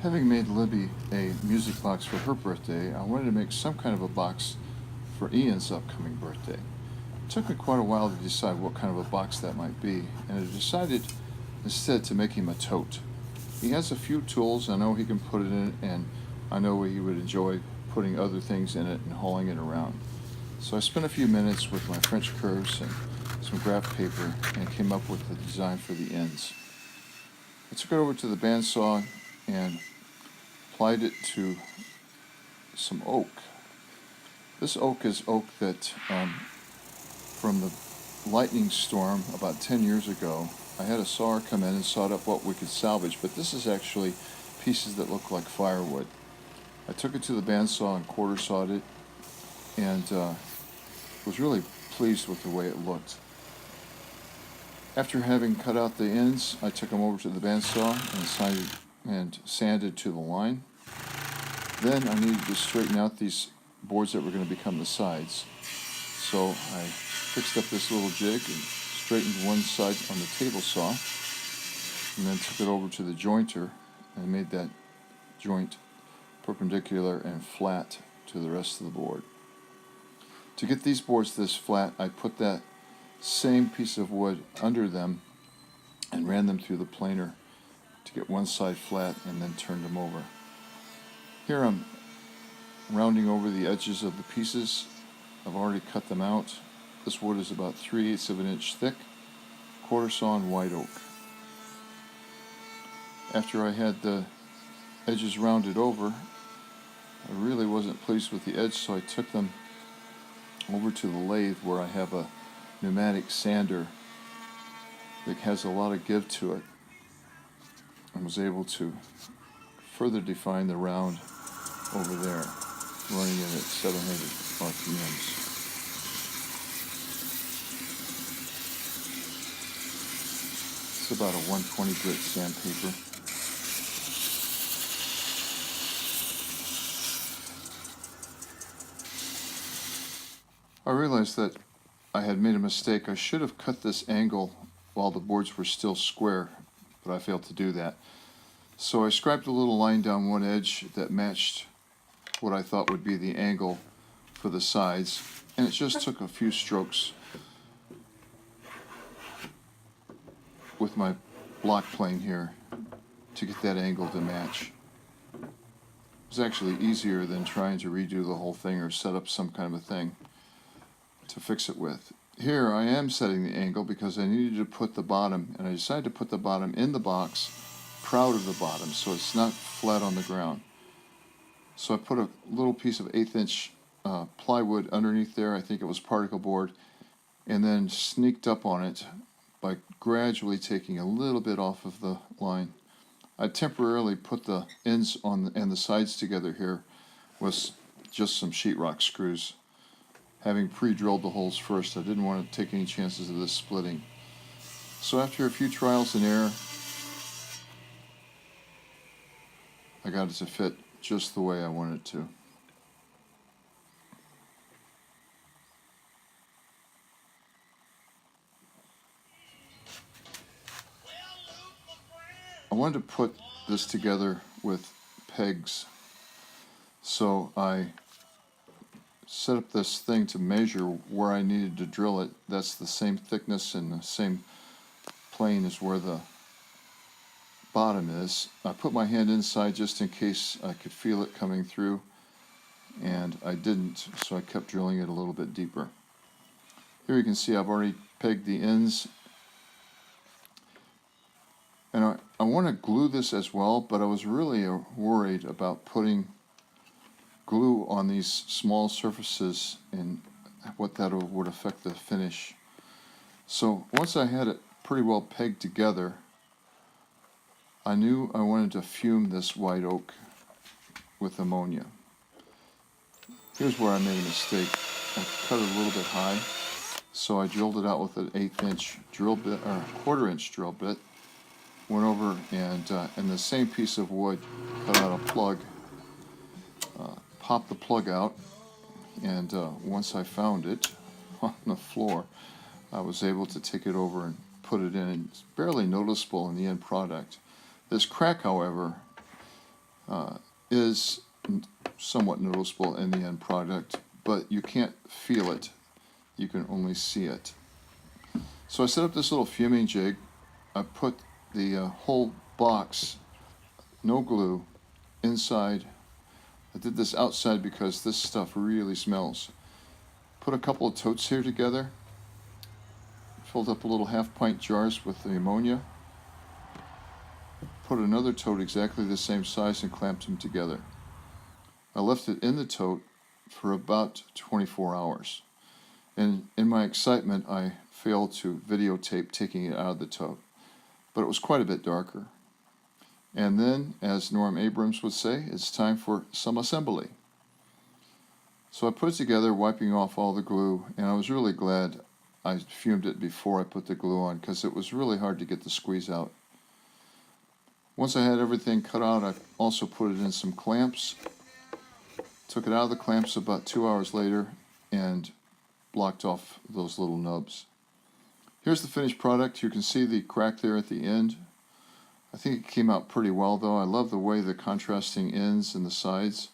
Having made Libby a music box for her birthday, I wanted to make some kind of a box for Ian's upcoming birthday. It took me quite a while to decide what kind of a box that might be, and I decided instead to make him a tote. He has a few tools, I know he can put it in it, and I know he would enjoy putting other things in it and hauling it around. So I spent a few minutes with my French curves and some graph paper and came up with the design for the ends. I took it over to the bandsaw and applied it to some oak. This oak is oak that from the lightning storm about 10 years ago, I had a sawer come in and sawed up what we could salvage, but this is actually pieces that look like firewood. I took it to the bandsaw and quarter sawed it, and was really pleased with the way it looked. After having cut out the ends, I took them over to the bandsaw and sanded to the line. Then I needed to straighten out these boards that were going to become the sides. So I fixed up this little jig and straightened one side on the table saw, and then took it over to the jointer and made that joint perpendicular and flat to the rest of the board. To get these boards this flat, I put that same piece of wood under them and ran them through the planer to get one side flat and then turned them over. Here I'm rounding over the edges of the pieces. I've already cut them out. This wood is about 3/8 of an inch thick, quarter sawn white oak. After I had the edges rounded over, I really wasn't pleased with the edge, so I took them over to the lathe where I have a pneumatic sander that has a lot of give to it, and was able to further define the round over there, running it at 700 RPMs. It's about a 120 grit sandpaper. I realized that I had made a mistake. I should have cut this angle while the boards were still square, but I failed to do that. So I scribed a little line down one edge that matched what I thought would be the angle for the sides, and it just took a few strokes with my block plane here to get that angle to match. It was actually easier than trying to redo the whole thing or set up some kind of a thing to fix it with. Here I am setting the angle because I needed to put the bottom, and I decided to put the bottom in the box, proud of the bottom, so it's not flat on the ground. So I put a little piece of 1/8 inch plywood underneath there, I think it was particle board, and then sneaked up on it by gradually taking a little bit off of the line. I temporarily put the ends on and the sides together here with just some sheetrock screws. Having pre-drilled the holes first, I didn't want to take any chances of this splitting. So after a few trials and error, I got it to fit just the way I wanted it to. I wanted to put this together with pegs, so I set up this thing to measure where I needed to drill it. That's the same thickness and the same plane as where the bottom is. I put my hand inside just in case I could feel it coming through, and I didn't, so I kept drilling it a little bit deeper. Here you can see I've already pegged the ends, and I want to glue this as well, but I was really worried about putting glue on these small surfaces and what that would affect the finish. So once I had it pretty well pegged together, I knew I wanted to fume this white oak with ammonia. Here's where I made a mistake. I cut it a little bit high, so I drilled it out with an 1/8 inch drill bit, or 1/4 inch drill bit. Went over and in the same piece of wood, cut out a plug, popped the plug out, and once I found it on the floor, I was able to take it over and put it in. It's barely noticeable in the end product. This crack, however, is somewhat noticeable in the end product, but you can't feel it. You can only see it. So I set up this little fuming jig. I put the whole box, no glue, inside. I did this outside because this stuff really smells. Put a couple of totes here together. Filled up a little half-pint jars with the ammonia. Put another tote exactly the same size and clamped them together. I left it in the tote for about 24 hours. And in my excitement, I failed to videotape taking it out of the tote. But it was quite a bit darker. And then, as Norm Abrams would say, it's time for some assembly. So I put it together, wiping off all the glue, and I was really glad I fumed it before I put the glue on, because it was really hard to get the squeeze out. Once I had everything cut out, I also put it in some clamps. Took it out of the clamps about 2 hours later and blocked off those little nubs. Here's the finished product. You can see the crack there at the end. I think it came out pretty well, though. I love the way the contrasting ends and the sides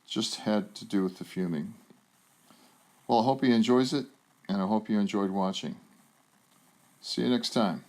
just had to do with the fuming. Well, I hope he enjoys it, and I hope you enjoyed watching. See you next time.